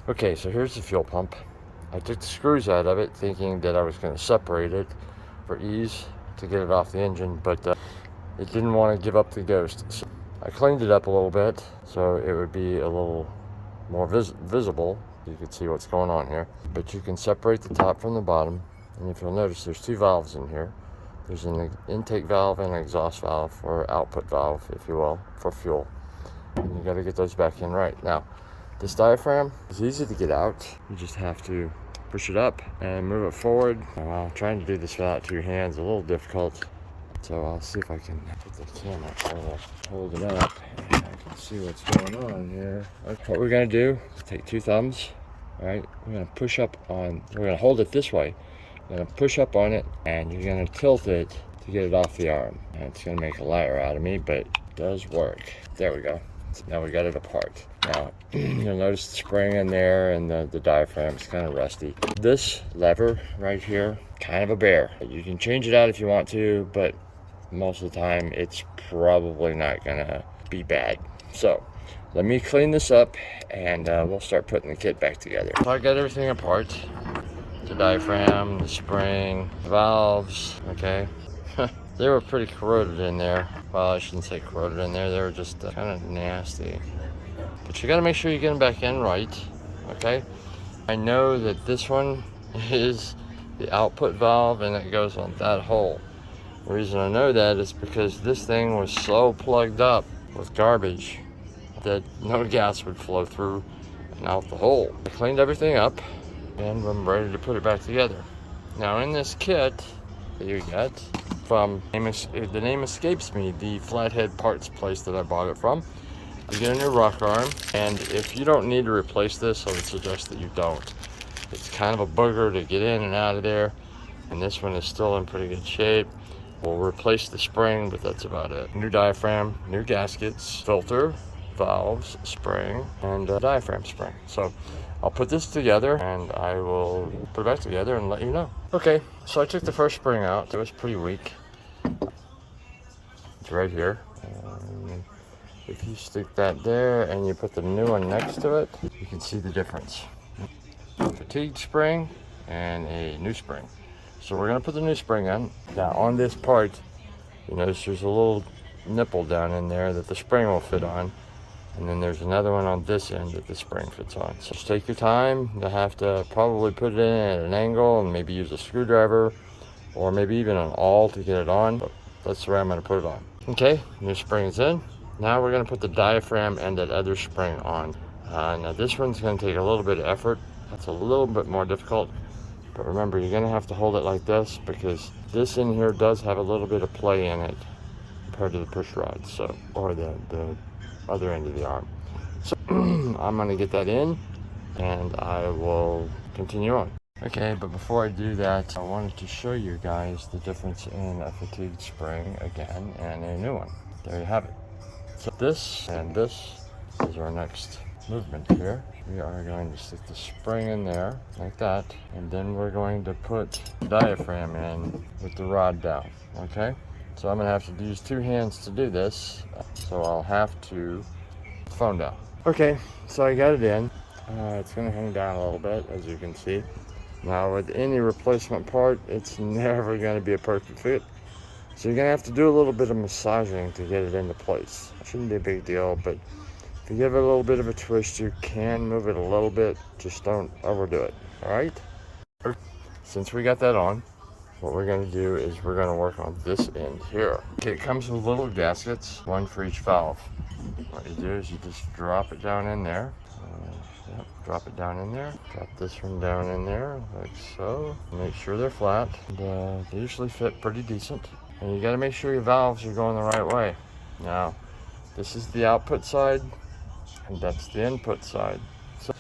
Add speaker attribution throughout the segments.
Speaker 1: Okay, so here's the fuel pump. I took the screws out of it thinking that I was going to separate it for ease to get it off the engine, but it didn't want to give up the ghost. So I cleaned it up a little bit so it would be a little more visible. You can see what's going on here. But you can separate the top from the bottom, and if you'll notice, there's two valves in here. There's an intake valve and an exhaust valve, or output valve, if you will, for fuel. And you got to get those back in right. Now, this diaphragm is easy to get out. You just have to push it up and move it forward. Wow, trying to do this without two hands is a little difficult. So I'll see if I can put the camera so I'll hold it up and I can see what's going on here. Okay, what we're gonna do is take two thumbs, all right? We're gonna push up on, we're gonna hold it this way. We're gonna push up on it and you're gonna tilt it to get it off the arm. And it's gonna make a liar out of me, but it does work. There we go. So now we got it apart. Now, you'll notice the spring in there and the diaphragm is kind of rusty. This lever right here, kind of a bear. You can change it out if you want to, but most of the time it's probably not gonna be bad. So let me clean this up and we'll start putting the kit back together. So I got everything apart. The diaphragm, the spring, the valves, okay. They were pretty corroded in there. Well, I shouldn't say corroded in there. They were just kind of nasty. But you got to make sure you get them back in right, okay? I know that this one is the output valve and it goes on that hole. The reason I know that is because this thing was so plugged up with garbage that no gas would flow through and out the hole. I cleaned everything up and I'm ready to put it back together. Now in this kit that you get from, the name escapes me, the Flathead parts place that I bought it from, you get a new rock arm, and if you don't need to replace this, I would suggest that you don't. It's kind of a booger to get in and out of there, and this one is still in pretty good shape. We'll replace the spring, but that's about it. New diaphragm, new gaskets, filter, valves, spring, and diaphragm spring. So I'll put this together and I will put it back together and let you know. Okay, so I took the first spring out. It was pretty weak. It's right here. If you stick that there and you put the new one next to it, you can see the difference. A fatigue spring and a new spring. So we're gonna put the new spring in. Now on this part, you notice there's a little nipple down in there that the spring will fit on. And then there's another one on this end that the spring fits on. So just take your time. You'll have to probably put it in at an angle and maybe use a screwdriver or maybe even an awl to get it on. But that's the way I'm gonna put it on. Okay, new spring is in. Now we're gonna put the diaphragm and that other spring on. Now this one's gonna take a little bit of effort. That's a little bit more difficult. But remember, you're gonna have to hold it like this because this in here does have a little bit of play in it compared to the push rod, so, or the other end of the arm. So I'm gonna get that in and I will continue on. Okay, but before I do that, I wanted to show you guys the difference in a fatigue spring again and a new one. There you have it. So this and this is our next movement here. We are going to stick the spring in there like that, and then we're going to put the diaphragm in with the rod down, okay? So I'm gonna have to use two hands to do this, so I'll have to put the phone down. Okay, so I got it in. It's gonna hang down a little bit, as you can see. Now with any replacement part, it's never gonna be a perfect fit. So you're gonna have to do a little bit of massaging to get it into place. Shouldn't be a big deal, but if you give it a little bit of a twist, you can move it a little bit. Just don't overdo it, all right? Since we got that on, what we're gonna do is we're gonna work on this end here. Okay, it comes with little gaskets, one for each valve. What you do is you just drop it down in there. Yep, drop it down in there. Drop this one down in there, like so. Make sure they're flat. And, they usually fit pretty decent. And you gotta make sure your valves are going the right way. Now, this is the output side, and that's the input side. So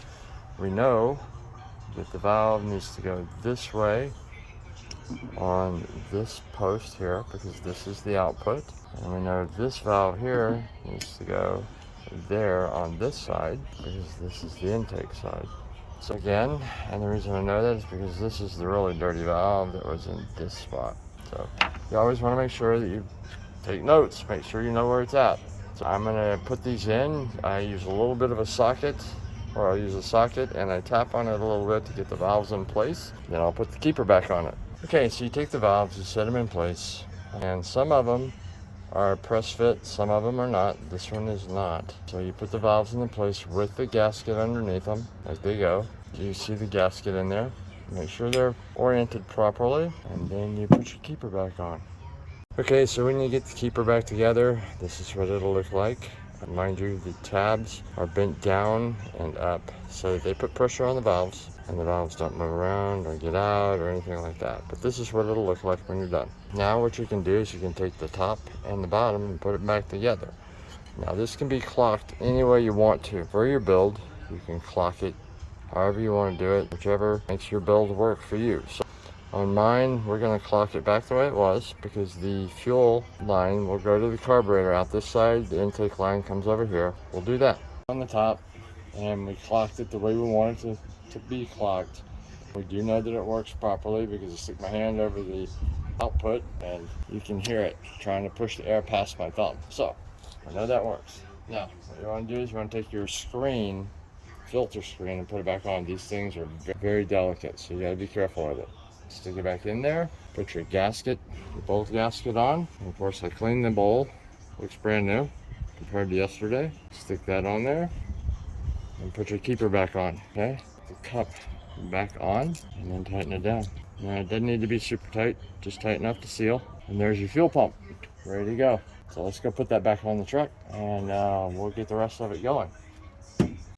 Speaker 1: we know that the valve needs to go this way on this post here because this is the output, and we know this valve here needs to go there on this side because this is the intake side. So again, and the reason I know that is because this is the really dirty valve that was in this spot. So you always want to make sure that you take notes, make sure you know where it's at. So I'm going to put these in. I use a little bit of a socket or I'll use a socket and I tap on it a little bit to get the valves in place. Then I'll put the keeper back on it. Okay, so you take the valves, you set them in place, and some of them are press fit, some of them are not. This one is not. So you put the valves in place with the gasket underneath them as they go. You see the gasket in there. Make sure they're oriented properly, and then you put your keeper back on. Okay, so when you get the keeper back together, this is what it'll look like. And mind you, the tabs are bent down and up so that they put pressure on the valves, and the valves don't move around or get out or anything like that. But this is what it'll look like when you're done. Now what you can do is you can take the top and the bottom and put it back together. Now this can be clocked any way you want to. For your build, you can clock it however you want to do it, whichever makes your build work for you. So on mine, we're going to clock it back the way it was because the fuel line will go to the carburetor out this side. The intake line comes over here. We'll do that on the top, and we clocked it the way we want it to be clocked. We do know that it works properly because I stick my hand over the output and you can hear it trying to push the air past my thumb. So I know that works. Now what you want to do is you want to take your screen, filter screen, and put it back on. These things are very delicate, so you got to be careful with it. Stick it back in there, put your gasket, your bolt gasket on. And of course I cleaned the bowl, looks brand new compared to yesterday. Stick that on there and put your keeper back on, okay? The cup back on and then tighten it down. Now it doesn't need to be super tight, just tight enough to seal. And there's your fuel pump, ready to go. So let's go put that back on the truck and we'll get the rest of it going.